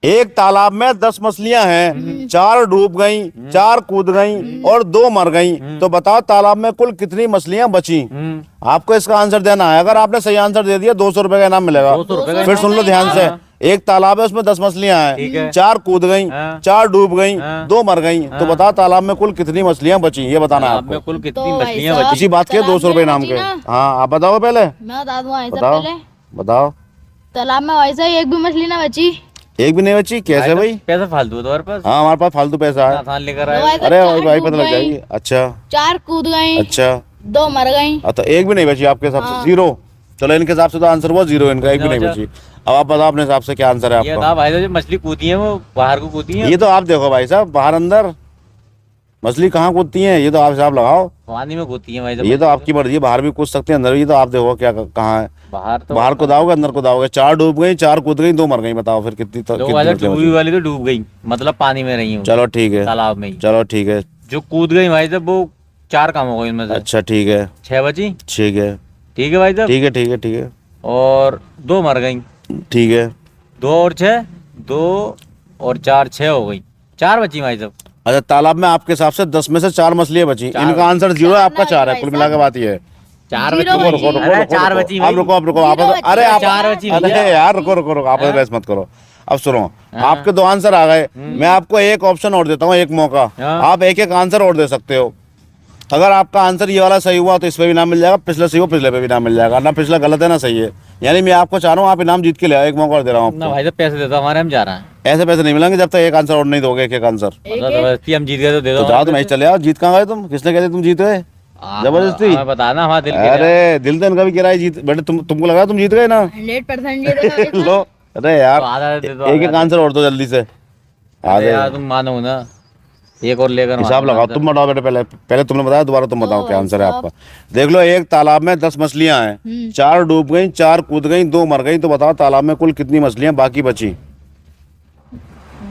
एक तालाब में 10 मछलियां हैं, 4 डूब गईं, 4 कूद गईं और 2 मर गईं। तो बताओ तालाब में कुल कितनी मछलियां बची। आपको इसका आंसर देना है। अगर आपने सही आंसर दे दिया 200 रुपए का इनाम मिलेगा। 200 रुपए का फिर सुन लो ध्यान से। एक तालाब है, उसमें 10 मछलियां ठीक हैं, है। 4 कूद गईं, हाँ। 4 डूब गईं, हाँ। 2 मर गईं। तो बताओ तालाब में कुल कितनी मछलियां बची, ये बताना है तालाब में आपको। कुल कितनी तो मछलियां ऐसा- बची? इसी बात के तालाब 200 रुपए में इनाम बची के। ना? हाँ आप बताओ पहले, मैं बता दूंगा ऐसा बताओ पहले। बताओ। तालाब में वैसे ही एक भी मछली ना बची। एक भी नहीं बची, कैसे भाई? पैसा फालतू है तुम्हारे पास? हाँ हमारे पास फालतू पैसा है। आसान लेकर दो आए। ऐसे अरे चार भाई डूब पता लग गई, जाएगी। अच्छा 4 कूद गई, अच्छा 2 मर गई। तो एक भी नहीं बची आपके हिसाब से? हाँ। 0। चलो इनके हिसाब से तो आंसर हुआ 0, इनका एक भी नहीं अच्छा। बची। अब आप बताओ अपने हिसाब से क्या आंसर है ये आपका। था भाई, जो मछली कूदी है वो बाहर को कूदी है। ये तो आप देखो भाई साहब, बाहर अंदर मछली कहाँ कूदती है, ये तो आप हिसाब लगाओ। पानी में कूदती है भाई। ये तो आपकी मर्जी है, बाहर भी कूद सकते हैं, अंदर भी। तो आप देखो क्या कहाँ है। बाहर तो बाहर कूदाओगे अंदर कूदाओगे। 4 डूब गई, 4 कूद गई, 2 मर गई। बताओ फिर कितनी जो कितनी वाला मछलियां डूबी बची? वाली तो डूब गई, मतलब पानी में रही हूँ, चलो ठीक है, तालाब में ही। चलो ठीक है। जो कूद गई भाई साहब वो 4 काम हो गए इनमें से। अच्छा ठीक है, 6 बची। ठीक है, ठीक है भाई साहब। ठीक है, ठीक है, ठीक है, और 2 मर गई। ठीक है। 2 और 6, 2 और 4, 6 हो गई। 4 बची भाई साहब। अच्छा तालाब में आपके हिसाब से 10 में से 4 मछलियां बची। 4 इनका आंसर 0 है, आपका 4 है। भाई कुल मिला के बात ये है। 4 जीरो बची। बची। अरे 4 बची आप रुको, आप रुको, आप जीरो बची। अरे आप 4 बची अरे भैया। यार रुको रुको रुको, आप बहस मत करो। अब सुनो, आपके 2 आंसर आ गए। मैं आपको एक ऑप्शन और देता हूँ, एक मौका। हाँ। आप एक एक आंसर और दे सकते हो। अगर आपका आंसर ये वाला सही हुआ तो इस पे भी इनाम मिल जाएगा, पिछले सही हुआ पिछले पे भी इनाम मिल जाएगा। ना पिछला गलत है ना सही है। यानी मैं आपको चाह रहा हूँ आप इनाम जीत के ले आओ। एक मौका और दे रहा हूँ ना आपको। भाई साहब पैसे देता हमारे, हम जा रहे हैं। ऐसे पैसे नहीं मिलेंगे जब तक एक आंसर और नहीं दोगे। एक एक आंसर एक मतलब जबरदस्ती हम जीत गए तो दे दो तो जाओ, तुम ऐसे चले आओ। जीत कहाँ गए तुम? किसने कहते तुम जीत गए? जबरदस्ती? हमें बताना, हमारा दिल गिरा। अरे दिल तो इनका भी गिरा है। जीत बेटे, तुमको लगा तुम जीत गए ना? 100% ये देखो। लो अरे यार, तो आधा दे दो, एक एक आंसर और दो जल्दी से। अरे आधे यार तुम मानो ना, एक और लेकर हिसाब लगाओ। तुम बताओ बेटे, पहले पहले तुमने बताया, दोबारा तुम बताओ क्या आंसर है आपका। देख लो, एक तालाब में 10 मछलियां हैं, 4 डूब गई, 4 कूद गई, 2 मर गई। तो बताओ तालाब में कुल कितनी मछलियां बाकी बची?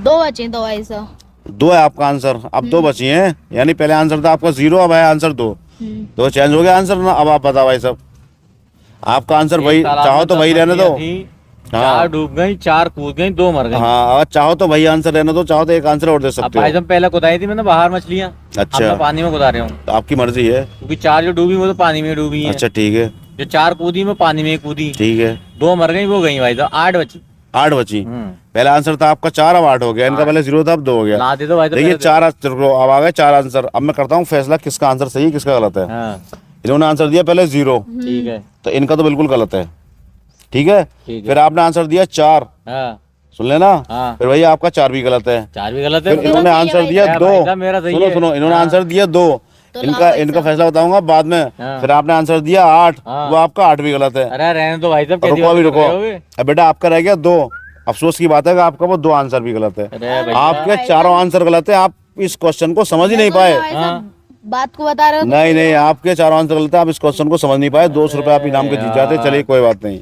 2 बची, 2 ऐसा। 2 है आपका आंसर। अब 2 बची हैं, यानी पहले आंसर था आपका 0, अब है आंसर 2। तो चेंज हो गया आंसर ना। अब आप बताओ भाई साहब, आपका आंसर वही, चाहो तो वही रहने दो। 4 डूब गई, 4 कूद गई, 2 मर गई। हाँ अगर चाहो तो वही आंसर रहने दो, चाहो तो एक आंसर और दे अब सकते भाई हो। साहब पहले कुदाई थी मैंने बाहर मछलियां, अच्छा। अब मैं पानी में कुदा रहा हूँ, तो आपकी मर्जी है। क्योंकि 4 जो डूबी वो तो पानी में डूबी है। अच्छा ठीक है, जो 4 कूदी वो पानी में कूदी, ठीक है। 2 मर गई, वो गई भाई साहब। 8 बची। 8 बची। पहला आंसर था आपका 4, अब 8 हो गया। इनका पहले 0 था, अब 2 हो गया। ला दे दो भाई साहब। देखिए पहले 4 अब आ गए 4 आंसर। अब मैं करता हूँ फैसला किसका आंसर सही है किसका गलत है। हाँ इन्होंने आंसर दिया पहले 0, ठीक है, तो इनका तो बिल्कुल गलत है। ठीक है, ठीक है। फिर आपने आंसर दिया 4, हाँ सुन लेना। हाँ। फिर भैया आपका 4 भी गलत है। 4 भी गलत है। फिर इन्होंने आंसर दिया है 2। भाई साहब, मेरा सही सुनो है। सुनो, इन्होंने हाँ। आंसर दिया 2। तो इनका लाओ इनका पैसा। फैसला बताऊंगा बाद में। हाँ। फिर आपने आंसर दिया 8, हाँ। वो आपका 8 भी गलत है। अरे रहने दो भाई साहब, रुको अभी रुको। अब बेटा आपका रह गया 2। अफसोस की बात है कि आपका वो 2 आंसर भी गलत है। अरे भाई आपके चारों आंसर गलत है। आप इस क्वेश्चन को समझ ही नहीं पाए। बात को बता रहे हो। नहीं नहीं, आपके चारों आंसर गलत है। आप इस क्वेश्चन को समझ नहीं पाए। 200 रुपए आप इनाम के जीत जाते। चलिए कोई बात नहीं।